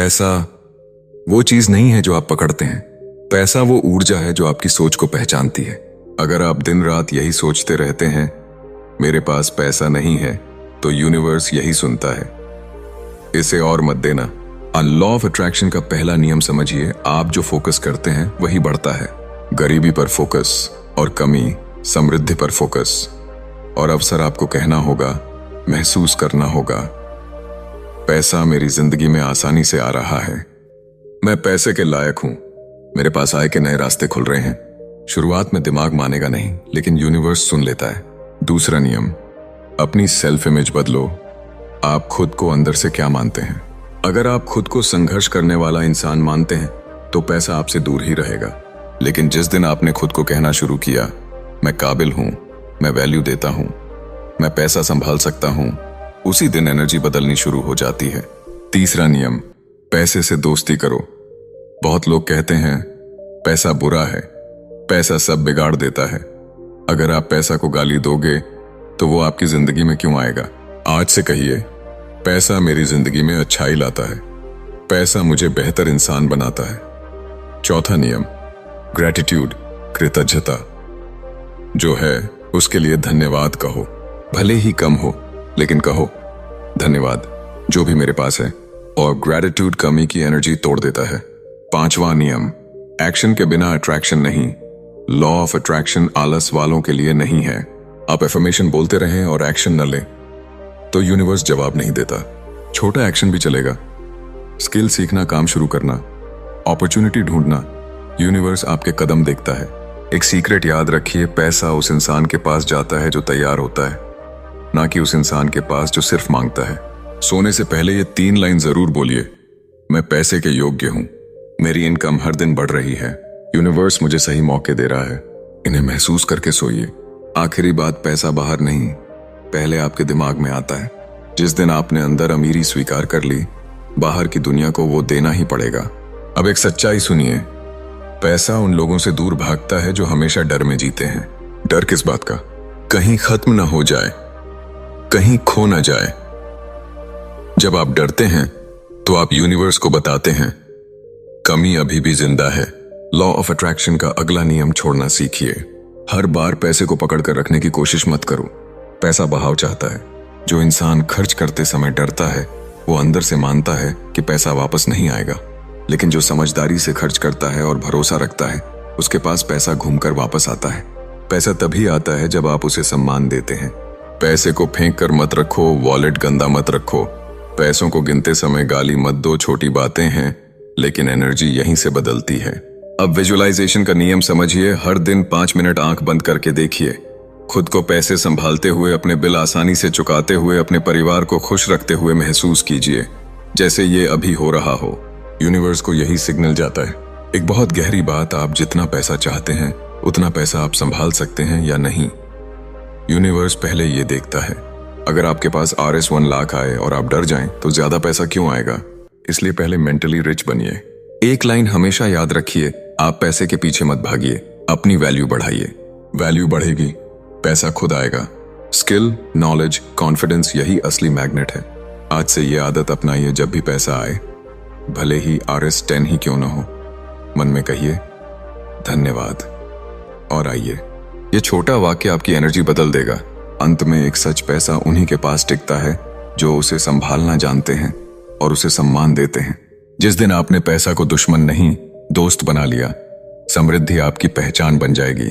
पैसा वो चीज नहीं है जो आप पकड़ते हैं। पैसा वो ऊर्जा है जो आपकी सोच को पहचानती है। अगर आप दिन रात यही सोचते रहते हैं, मेरे पास पैसा नहीं है, तो यूनिवर्स यही सुनता है। इसे और मत देना। लॉ ऑफ अट्रैक्शन का पहला नियम समझिए, आप जो फोकस करते हैं वही बढ़ता है। गरीबी पर फोकस और कमी, समृद्धि पर फोकस और अवसर आपको कहना होगा, महसूस करना होगा, पैसा मेरी जिंदगी में आसानी से आ रहा है, मैं पैसे के लायक हूं, मेरे पास आय के नए रास्ते खुल रहे हैं। शुरुआत में दिमाग मानेगा नहीं, लेकिन यूनिवर्स सुन लेता है। दूसरा नियम, अपनी सेल्फ इमेज बदलो। आप खुद को अंदर से क्या मानते हैं? अगर आप खुद को संघर्ष करने वाला इंसान मानते हैं तो पैसा आपसे दूर ही रहेगा। लेकिन जिस दिन आपने खुद को कहना शुरू किया, मैं काबिल हूं, मैं वैल्यू देता हूं, मैं पैसा संभाल सकता हूं, उसी दिन एनर्जी बदलनी शुरू हो जाती है। तीसरा नियम, पैसे से दोस्ती करो। बहुत लोग कहते हैं पैसा बुरा है, पैसा सब बिगाड़ देता है। अगर आप पैसा को गाली दोगे तो वो आपकी जिंदगी में क्यों आएगा? आज से कहिए, पैसा मेरी जिंदगी में अच्छाई लाता है, पैसा मुझे बेहतर इंसान बनाता है। चौथा नियम, ग्रैटिट्यूड, कृतज्ञता। जो है उसके लिए धन्यवाद कहो, भले ही कम हो, लेकिन कहो धन्यवाद जो भी मेरे पास है। और ग्रैटिट्यूड कमी की एनर्जी तोड़ देता है। पांचवा नियम, एक्शन के बिना अट्रैक्शन नहीं। लॉ ऑफ अट्रैक्शन आलस वालों के लिए नहीं है। आप एफर्मेशन बोलते रहें और एक्शन न लें तो यूनिवर्स जवाब नहीं देता। छोटा एक्शन भी चलेगा। स्किल सीखना, काम शुरू करना, अपॉर्चुनिटी ढूंढना, यूनिवर्स आपके कदम देखता है। एक सीक्रेट याद रखिए, पैसा उस इंसान के पास जाता है जो तैयार होता है, ना कि उस इंसान के पास जो सिर्फ मांगता है। सोने से पहले ये 3 लाइन जरूर बोलिए, मैं पैसे के योग्य हूं, मेरी इनकम हर दिन बढ़ रही है, यूनिवर्स मुझे सही मौके दे रहा है। इन्हें महसूस करके सोइए। आखिरी बात, पैसा बाहर नहीं, पहले आपके दिमाग में आता है। जिस दिन आपने अंदर अमीरी स्वीकार कर ली, बाहर की दुनिया को वो देना ही पड़ेगा। अब एक सच्चाई सुनिए, पैसा उन लोगों से दूर भागता है जो हमेशा डर में जीते हैं। डर किस बात का? कहीं खत्म ना हो जाए, कहीं खो ना जाए। जब आप डरते हैं तो आप यूनिवर्स को बताते हैं कमी अभी भी जिंदा है। लॉ ऑफ अट्रैक्शन का अगला नियम छोड़ना सीखिए। हर बार पैसे को पकड़ कर रखने की कोशिश मत करो। पैसा बहाव चाहता है। जो इंसान खर्च करते समय डरता है, वो अंदर से मानता है कि पैसा वापस नहीं आएगा। लेकिन जो समझदारी से खर्च करता है और भरोसा रखता है, उसके पास पैसा घूमकर वापस आता है। पैसा तभी आता है जब आप उसे सम्मान देते हैं। पैसे को फेंक कर मत रखो, वॉलेट गंदा मत रखो। पैसों को गिनते समय गाली मत दो, छोटी बातें हैं, लेकिन एनर्जी यहीं से बदलती है। अब विजुअलाइजेशन का नियम समझिए। हर दिन 5 मिनट आंख बंद करके देखिए, खुद को पैसे संभालते हुए, अपने बिल आसानी से चुकाते हुए, अपने परिवार को खुश रखते हुए महसूस कीजिए जैसे ये अभी हो रहा हो। यूनिवर्स को यही सिग्नल जाता है। एक बहुत गहरी बात, आप जितना पैसा चाहते हैं उतना पैसा आप संभाल सकते हैं या नहीं, यूनिवर्स पहले ये देखता है। अगर आपके पास RS 1 लाख आए और आप डर जाएं तो ज्यादा पैसा क्यों आएगा? इसलिए पहले मेंटली रिच बनिए। एक लाइन हमेशा याद रखिए, आप पैसे के पीछे मत भागिए, अपनी वैल्यू बढ़ाइए। वैल्यू बढ़ेगी, पैसा खुद आएगा। स्किल, नॉलेज, कॉन्फिडेंस, यही असली मैग्नेट है। आज से ये आदत अपनाइए, जब भी पैसा आए, भले ही RS 10 ही क्यों ना हो, मन में कहिए धन्यवाद और आइए। ये छोटा वाक्य आपकी एनर्जी बदल देगा। अंत में एक सच, पैसा उन्हीं के पास टिकता है जो उसे संभालना जानते हैं और उसे सम्मान देते हैं। जिस दिन आपने पैसा को दुश्मन नहीं, दोस्त बना लिया, समृद्धि आपकी पहचान बन जाएगी।